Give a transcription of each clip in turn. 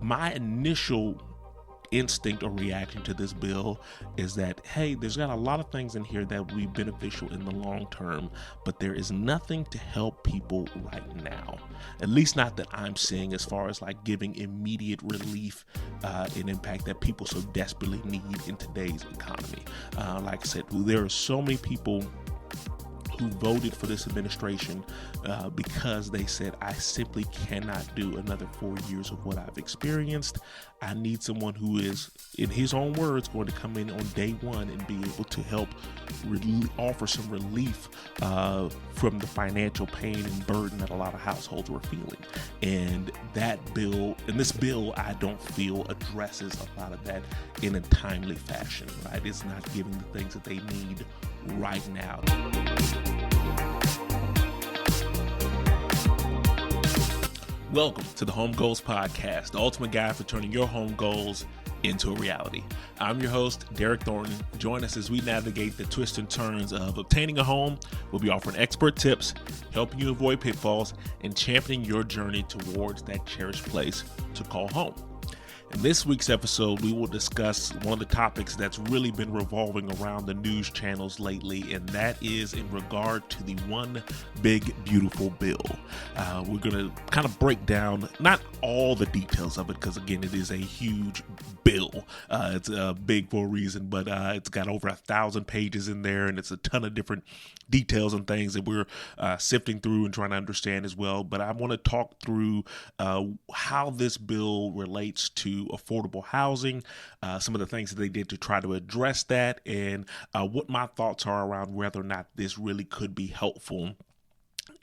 my initial instinct or reaction to this bill is that, hey, there's got a lot of things in here that will be beneficial in the long term, but there is nothing to help people right now, at least not that I'm seeing, as far as like giving immediate relief and impact that people so desperately need in today's economy. Like I said, there are so many people who voted for this administration because they said, I simply cannot do another 4 years of what I've experienced. I need someone who is, in his own words, going to come in on day one and be able to help offer some relief from the financial pain and burden that a lot of households were feeling. And this bill, I don't feel addresses a lot of that in a timely fashion, right? It's not giving the things that they need right now. Welcome to the Home Goals Podcast, the ultimate guide for turning your home goals into a reality. I'm your host, Derek Thornton. Join us as we navigate the twists and turns of obtaining a home. We'll be offering expert tips, helping you avoid pitfalls, and championing your journey towards that cherished place to call home. In this week's episode, we will discuss one of the topics that's really been revolving around the news channels lately, and that is in regard to the One Big Beautiful Bill. We're going to kind of break down not all the details of it, because again, it is a huge bill. It's big for a reason, but it's got over 1,000 pages in there, and it's a ton of different details and things that we're sifting through and trying to understand as well. But I want to talk through how this bill relates to affordable housing, some of the things that they did to try to address that, and what my thoughts are around whether or not this really could be helpful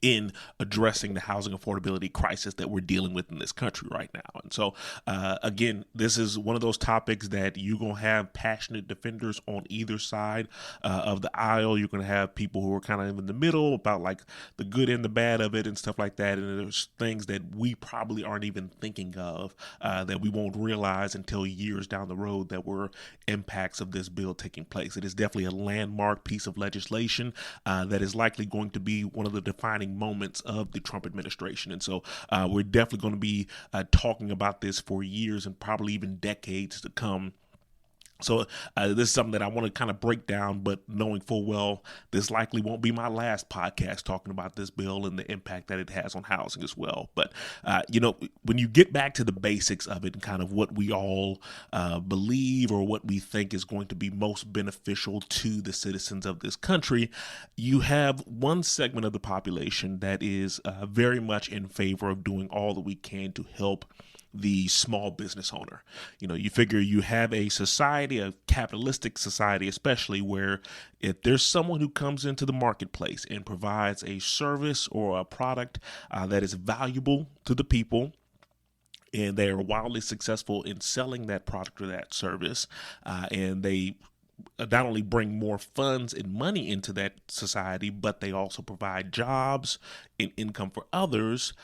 in addressing the housing affordability crisis that we're dealing with in this country right now. And so, again, this is one of those topics that you're going to have passionate defenders on either side of the aisle. You're going to have people who are kind of in the middle about like the good and the bad of it and stuff like that. And there's things that we probably aren't even thinking of that we won't realize until years down the road that were impacts of this bill taking place. It is definitely a landmark piece of legislation that is likely going to be one of the defining moments of the Trump administration. And so we're definitely going to be talking about this for years and probably even decades to come. So this is something that I want to kind of break down, but knowing full well this likely won't be my last podcast talking about this bill and the impact that it has on housing as well. But, when you get back to the basics of it and kind of what we all believe or what we think is going to be most beneficial to the citizens of this country, you have one segment of the population that is very much in favor of doing all that we can to help the small business owner. You figure you have a society, a capitalistic society especially, where if there's someone who comes into the marketplace and provides a service or a product that is valuable to the people, and they are wildly successful in selling that product or that service, and they not only bring more funds and money into that society, but they also provide jobs and income for others.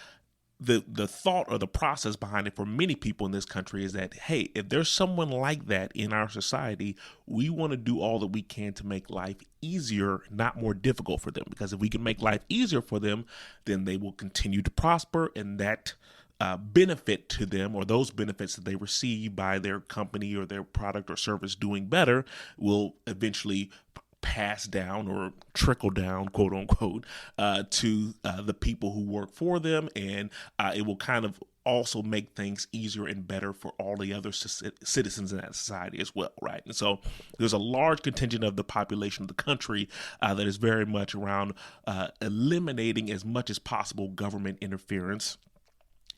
The thought or the process behind it for many people in this country is that, hey, if there's someone like that in our society, we want to do all that we can to make life easier, not more difficult for them. Because if we can make life easier for them, then they will continue to prosper, and that benefit to them, or those benefits that they receive by their company or their product or service doing better, will eventually pass down or trickle down, quote unquote, to the people who work for them. And it will kind of also make things easier and better for all the other citizens in that society as well, right? And so there's a large contingent of the population of the country that is very much around eliminating as much as possible government interference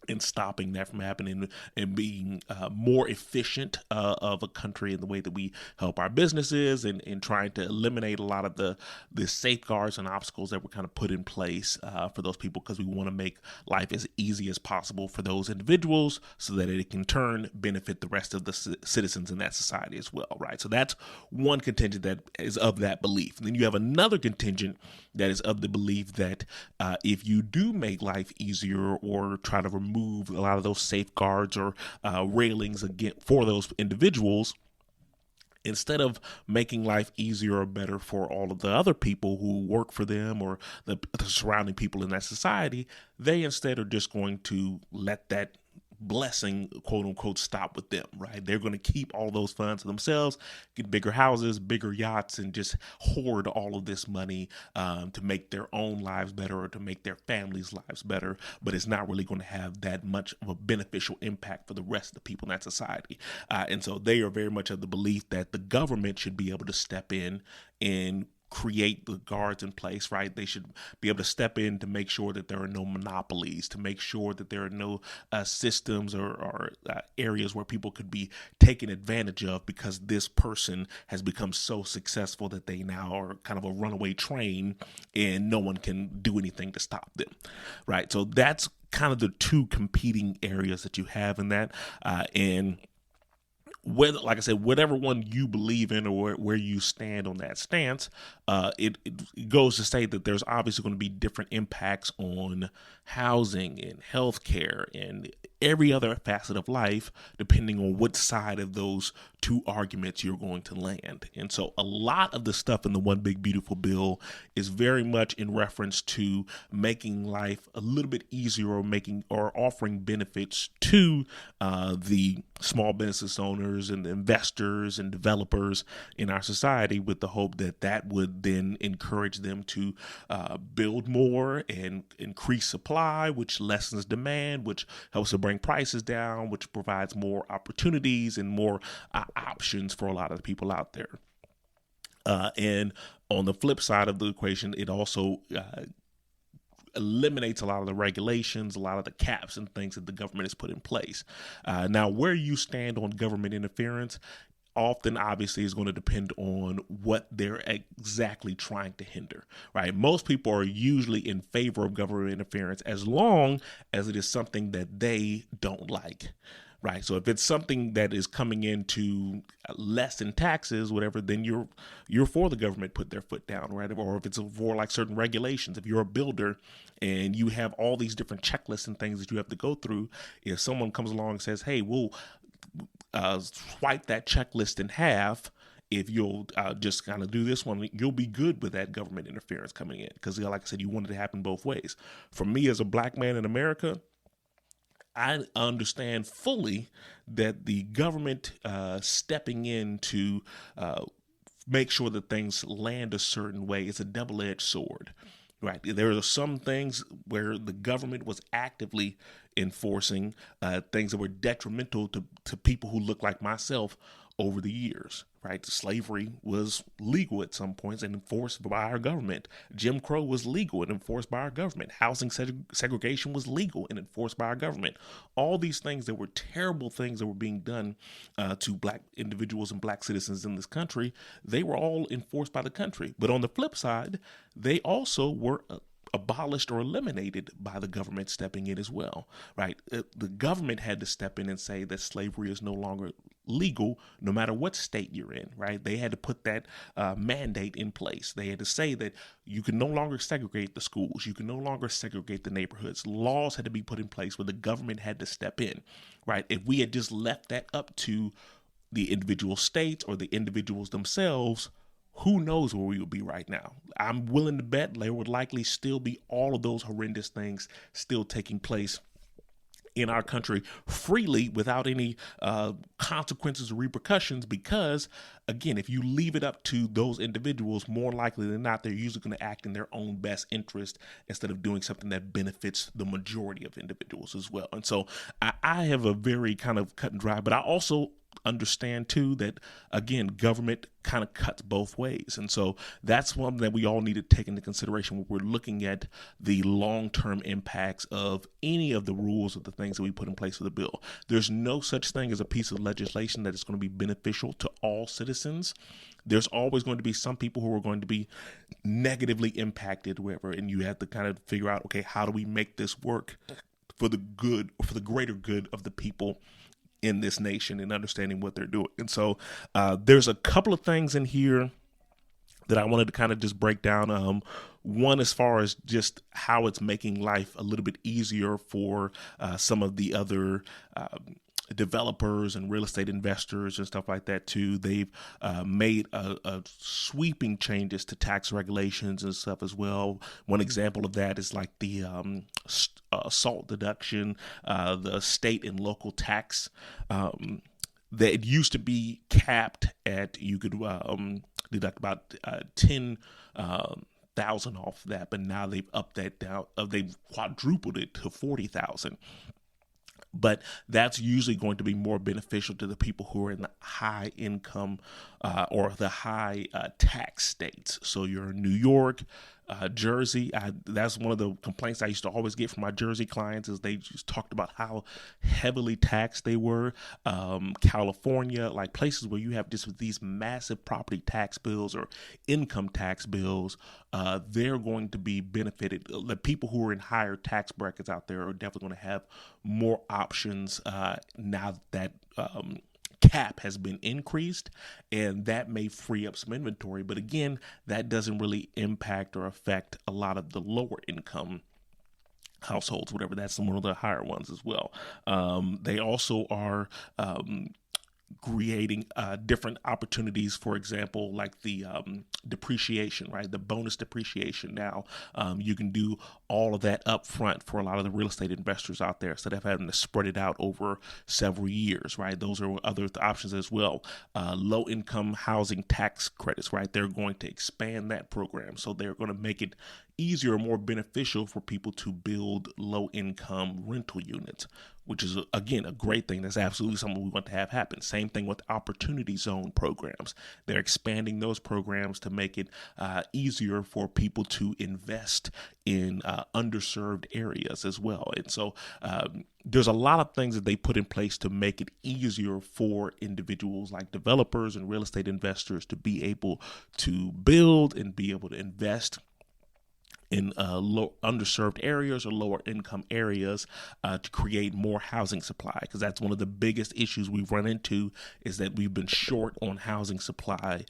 and stopping that from happening and being more efficient of a country in the way that we help our businesses, and trying to eliminate a lot of the safeguards and obstacles that were kind of put in place for those people, because we want to make life as easy as possible for those individuals so that it can turn benefit the rest of the citizens in that society as well, right? So that's one contingent that is of that belief. And then you have another contingent that is of the belief that if you do make life easier or try to remove a lot of those safeguards or railings again for those individuals, instead of making life easier or better for all of the other people who work for them or the surrounding people in that society, they instead are just going to let that blessing, quote unquote, stop with them, right? They're going to keep all those funds to themselves, get bigger houses, bigger yachts, and just hoard all of this money to make their own lives better or to make their families' lives better. But it's not really going to have that much of a beneficial impact for the rest of the people in that society. And so they are very much of the belief that the government should be able to step in and create the guards in place, right? They should be able to step in to make sure that there are no monopolies, to make sure that there are no systems or areas where people could be taken advantage of because this person has become so successful that they now are kind of a runaway train and no one can do anything to stop them, right? So that's kind of the two competing areas that you have in that. And whether, like I said, whatever one you believe in or where you stand on that stance, it goes to say that there's obviously going to be different impacts on housing and healthcare and every other facet of life, depending on what side of those two arguments you're going to land. And so a lot of the stuff in the One Big Beautiful Bill is very much in reference to making life a little bit easier or offering benefits to the small business owners and the investors and developers in our society, with the hope that that would then encourage them to build more and increase supply, which lessens demand, which helps to bring prices down, which provides more opportunities and more options for a lot of the people out there. And on the flip side of the equation, it also eliminates a lot of the regulations, a lot of the caps and things that the government has put in place. Now, where you stand on government interference often obviously is going to depend on what they're exactly trying to hinder, right? Most people are usually in favor of government interference as long as it is something that they don't like. Right. So if it's something that is coming in to lessen taxes, whatever, then you're for the government put their foot down, right? Or if it's for like certain regulations, if you're a builder and you have all these different checklists and things that you have to go through, if someone comes along and says, hey, we'll swipe that checklist in half, if you'll just kind of do this one, you'll be good with that government interference coming in. Because like I said, you want it to happen both ways. For me as a black man in America, I understand fully that the government stepping in to make sure that things land a certain way is a double-edged sword, right? There are some things where the government was actively enforcing things that were detrimental to people who look like myself over the years, right? Slavery was legal at some points and enforced by our government. Jim Crow was legal and enforced by our government. Housing segregation was legal and enforced by our government. All these things that were terrible things that were being done to black individuals and black citizens in this country, they were all enforced by the country. But on the flip side, they also were abolished or eliminated by the government stepping in as well, right? The government had to step in and say that slavery is no longer legal, no matter what state you're in, right? They had to put that mandate in place. They had to say that you can no longer segregate the schools. You can no longer segregate the neighborhoods. Laws had to be put in place where the government had to step in, right? If we had just left that up to the individual states or the individuals themselves, who knows where we would be right now? I'm willing to bet there would likely still be all of those horrendous things still taking place in our country freely without any consequences or repercussions, because, again, if you leave it up to those individuals, more likely than not, they're usually going to act in their own best interest instead of doing something that benefits the majority of individuals as well. And so I have a very kind of cut and dry, but I also understand too that, again, government kind of cuts both ways. And so that's one that we all need to take into consideration when we're looking at the long-term impacts of any of the rules or the things that we put in place for the bill. There's no such thing as a piece of legislation that is going to be beneficial to all citizens. There's always going to be some people who are going to be negatively impacted, wherever, and you have to kind of figure out, okay, how do we make this work for the good, or for the greater good of the people in this nation, and understanding what they're doing. And so there's a couple of things in here that I wanted to kind of just break down. One, as far as just how it's making life a little bit easier for some of the other developers and real estate investors and stuff like that too. They've made a sweeping changes to tax regulations and stuff as well. One example of that is like the SALT deduction, the state and local tax. That it used to be capped at, you could deduct about 10,000 off that, but now they've upped that down. They've quadrupled it to 40,000. But that's usually going to be more beneficial to the people who are in the high income or the high tax states. So you're in New York, Jersey. That's one of the complaints I used to always get from my Jersey clients, is they just talked about how heavily taxed they were. California, like places where you have just these massive property tax bills or income tax bills, they're going to be benefited. The people who are in higher tax brackets out there are definitely going to have more options now that cap has been increased, and that may free up some inventory. But again, that doesn't really impact or affect a lot of the lower income households, whatever. That's one of the higher ones as well. They also are creating different opportunities, for example, like the depreciation, right? The bonus depreciation. Now, you can do all of that up front for a lot of the real estate investors out there, instead of having to spread it out over several years, right? Those are other options as well. Low income housing tax credits, right? They're going to expand that program. So they're going to make it easier, more beneficial for people to build low income rental units, which is, again, a great thing. That's absolutely something we want to have happen. Same thing with opportunity zone programs. They're expanding those programs to make it easier for people to invest in underserved areas as well. And so there's a lot of things that they put in place to make it easier for individuals like developers and real estate investors to be able to build and be able to invest in underserved areas or lower income areas to create more housing supply, because that's one of the biggest issues we've run into, is that we've been short on housing supply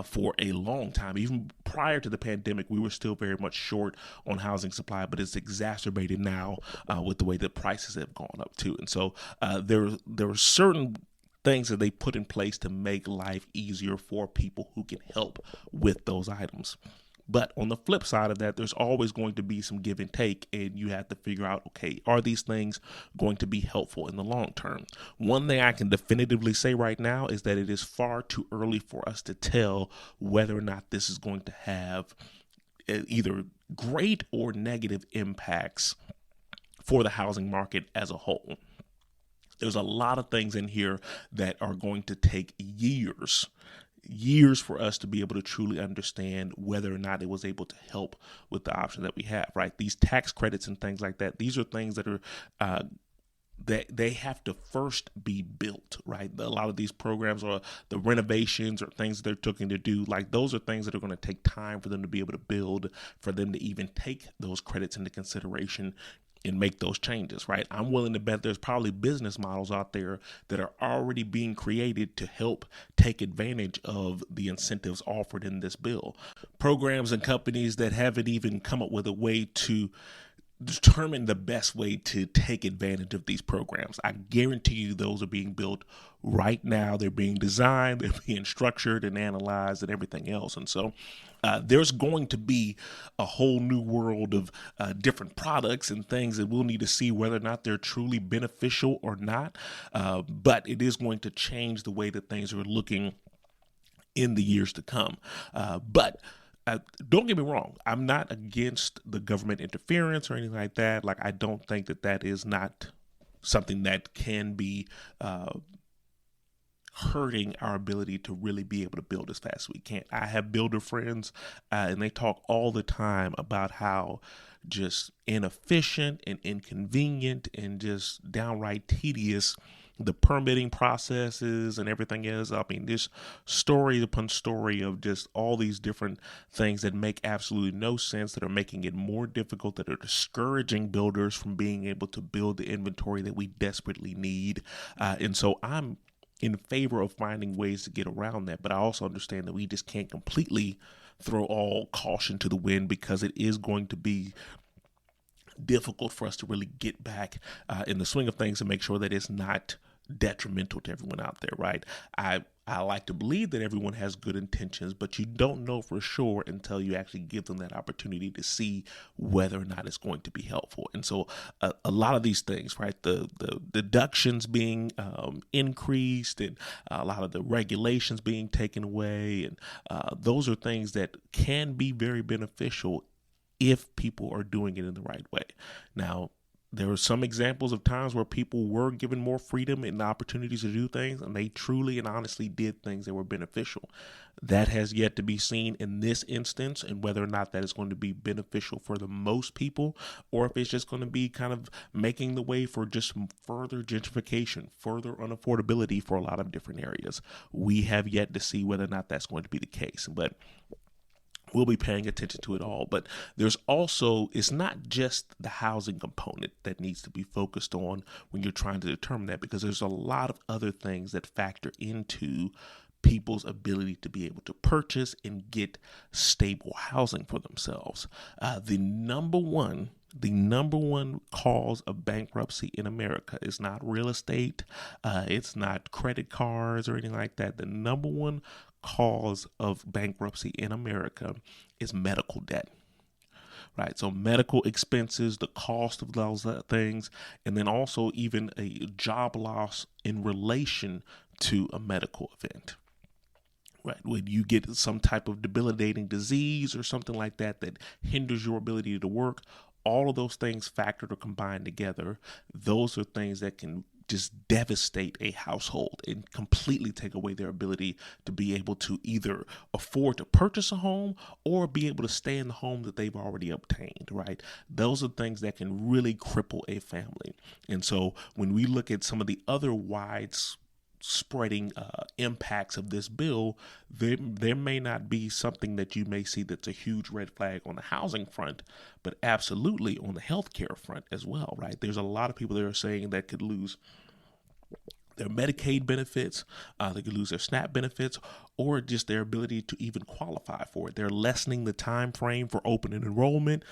for a long time. Even prior to the pandemic, we were still very much short on housing supply, but it's exacerbated now with the way that prices have gone up too. And so there are certain things that they put in place to make life easier for people who can help with those items. But on the flip side of that, there's always going to be some give and take, and you have to figure out, okay, are these things going to be helpful in the long term? One thing I can definitively say right now is that it is far too early for us to tell whether or not this is going to have either great or negative impacts for the housing market as a whole. There's a lot of things in here that are going to take years for us to be able to truly understand whether or not it was able to help with the option that we have, right? These tax credits and things like that, these are things that are that they have to first be built, right? A lot of these programs, or the renovations or things that they're looking to do, like those are things that are going to take time for them to be able to build, for them to even take those credits into consideration and make those changes, right? I'm willing to bet there's probably business models out there that are already being created to help take advantage of the incentives offered in this bill. Programs and companies that haven't even come up with a way to determine the best way to take advantage of these programs. I guarantee you those are being built right now. They're being designed, they're being structured and analyzed and everything else. And so there's going to be a whole new world of different products and things that we'll need to see whether or not they're truly beneficial or not. But it is going to change the way that things are looking in the years to come. But don't get me wrong, I'm not against the government interference or anything like that. Like, I don't think that that is not something that can be hurting our ability to really be able to build as fast as we can. I have builder friends and they talk all the time about how just inefficient and inconvenient and just downright tedious the permitting processes and everything is. I mean, this story upon story of just all these different things that make absolutely no sense, that are making it more difficult, that are discouraging builders from being able to build the inventory that we desperately need. And so I'm in favor of finding ways to get around that. But I also understand that we just can't completely throw all caution to the wind, because it is going to be difficult for us to really get back in the swing of things and make sure that it's not detrimental to everyone out there, right? I like to believe that everyone has good intentions, but you don't know for sure until you actually give them that opportunity to see whether or not it's going to be helpful. And so a lot of these things, right, the deductions being increased and a lot of the regulations being taken away, and those are things that can be very beneficial if people are doing it in the right way. Now, there are some examples of times where people were given more freedom and opportunities to do things, and they truly and honestly did things that were beneficial. That has yet to be seen in this instance, and whether or not that is going to be beneficial for the most people, or if it's just going to be kind of making the way for just further gentrification, further unaffordability for a lot of different areas. We have yet to see whether or not that's going to be the case, but we'll be paying attention to it all. But there's also, it's not just the housing component that needs to be focused on when you're trying to determine that, because there's a lot of other things that factor into people's ability to be able to purchase and get stable housing for themselves. The number one cause of bankruptcy in America is not real estate. It's not credit cards or anything like that. The number one cause of bankruptcy in America is medical debt. Right. So medical expenses, the cost of those things, and then also even a job loss in relation to a medical event. Right. When you get some type of debilitating disease or something like that that hinders your ability to work, all of those things factored or combined together, those are things that can just devastate a household and completely take away their ability to be able to either afford to purchase a home or be able to stay in the home that they've already obtained, right? Those are things that can really cripple a family. And so when we look at some of the other spreading impacts of this bill, there may not be something that you may see that's a huge red flag on the housing front, but absolutely on the healthcare front as well, right? There's a lot of people that are saying that could lose their Medicaid benefits, they could lose their SNAP benefits, or just their ability to even qualify for it. They're lessening the time frame for open enrollment.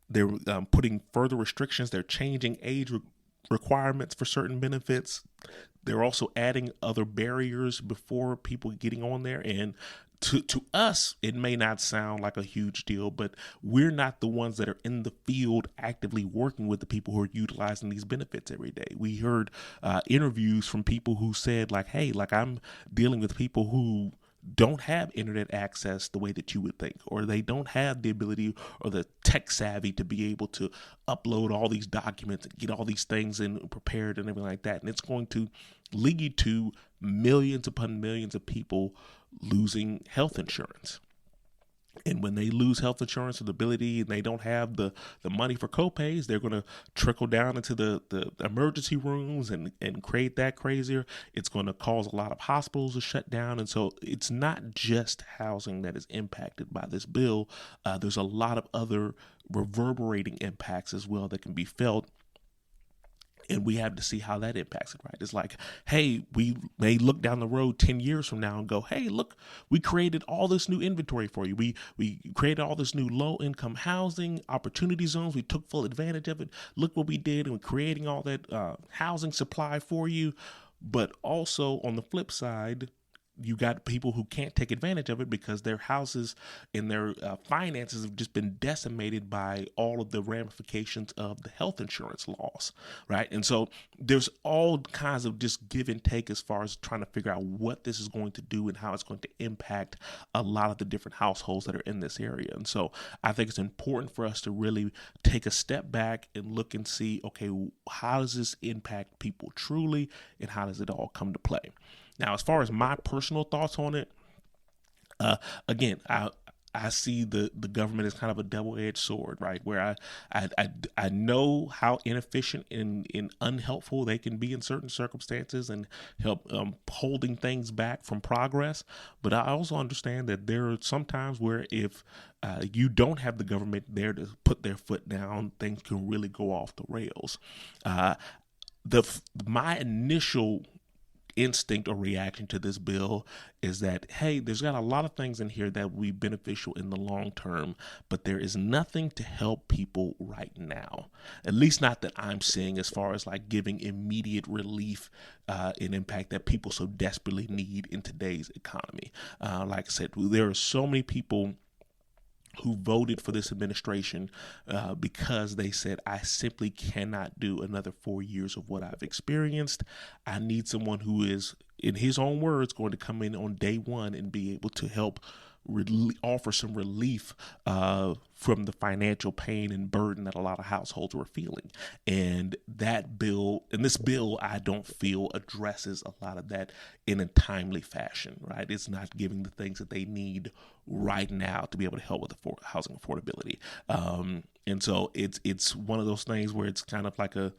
They're putting further restrictions. They're changing age requirements for certain benefits. They're also adding other barriers before people getting on there. And to us, it may not sound like a huge deal, but we're not the ones that are in the field actively working with the people who are utilizing these benefits every day. We heard interviews from people who said like, hey, like I'm dealing with people who don't have internet access the way that you would think, or they don't have the ability or the tech savvy to be able to upload all these documents and get all these things in prepared and everything like that. And it's going to lead to millions upon millions of people losing health insurance. And when they lose health insurance and the ability and they don't have the money for copays, they're going to trickle down into the emergency rooms and create that crazier. It's going to cause a lot of hospitals to shut down. And so it's not just housing that is impacted by this bill. There's a lot of other reverberating impacts as well that can be felt. And we have to see how that impacts it, right? It's like, hey, we may look down the road 10 years from now and go, hey, look, we created all this new inventory for you. We created all this new low-income housing, opportunity zones. We took full advantage of it. Look what we did, and we're creating all that housing supply for you. But also on the flip side, you got people who can't take advantage of it because their houses and their finances have just been decimated by all of the ramifications of the health insurance laws, right? And so there's all kinds of just give and take as far as trying to figure out what this is going to do and how it's going to impact a lot of the different households that are in this area. And so I think it's important for us to really take a step back and look and see, okay, how does this impact people truly, and how does it all come to play? Now, as far as my personal thoughts on it, again, I see the government as kind of a double-edged sword, right? Where I know how inefficient and unhelpful they can be in certain circumstances and help holding things back from progress. But I also understand that there are some times where if you don't have the government there to put their foot down, things can really go off the rails. My initial instinct or reaction to this bill is that, hey, there's got a lot of things in here that will be beneficial in the long term, but there is nothing to help people right now, at least not that I'm seeing, as far as like giving immediate relief and impact that people so desperately need in today's economy. Like I said, there are so many people who voted for this administration because they said, I simply cannot do another 4 years of what I've experienced. I need someone who is, in his own words, going to come in on day one and be able to help offer some relief from the financial pain and burden that a lot of households were feeling. And this bill, I don't feel addresses a lot of that in a timely fashion, right? It's not giving the things that they need right now to be able to help with housing affordability. And so it's one of those things where it's kind of like a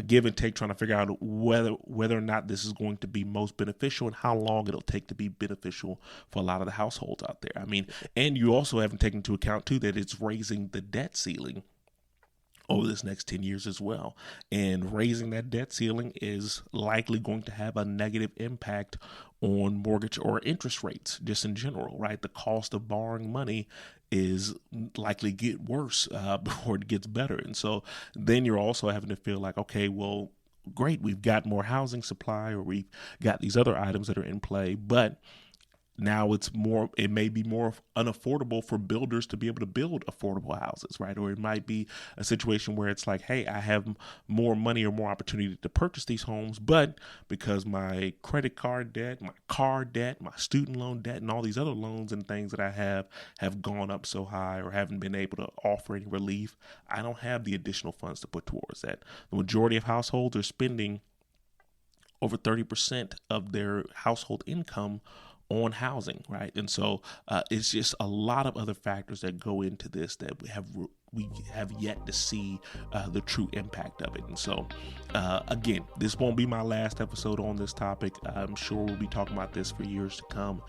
give and take, trying to figure out whether or not this is going to be most beneficial and how long it'll take to be beneficial for a lot of the households out there. I mean, and you also haven't taken into account too that it's raising the debt ceiling over this next 10 years as well. And raising that debt ceiling is likely going to have a negative impact on mortgage or interest rates just in general, right? The cost of borrowing money is likely get worse before it gets better. And so then you're also having to feel like, okay, well, great, we've got more housing supply, or we've got these other items that are in play, but now it may be more unaffordable for builders to be able to build affordable houses, right? Or it might be a situation where it's like, hey, I have more money or more opportunity to purchase these homes, but because my credit card debt, my car debt, my student loan debt, and all these other loans and things that I have gone up so high or haven't been able to offer any relief, I don't have the additional funds to put towards that. The majority of households are spending over 30% of their household income on housing, right? And so it's just a lot of other factors that go into this that we have yet to see the true impact of it. And so again, this won't be my last episode on this topic. I'm sure we'll be talking about this for years to come,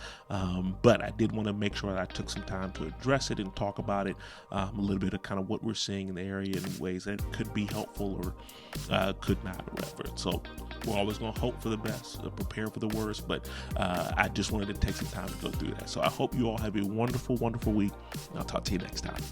but I did want to make sure that I took some time to address it and talk about it, a little bit of kind of what we're seeing in the area in ways that could be helpful or could not, or whatever. So we're always going to hope for the best, prepare for the worst, but I just wanted to take some time to go through that. So I hope you all have a wonderful, wonderful week, and I'll talk to you next time.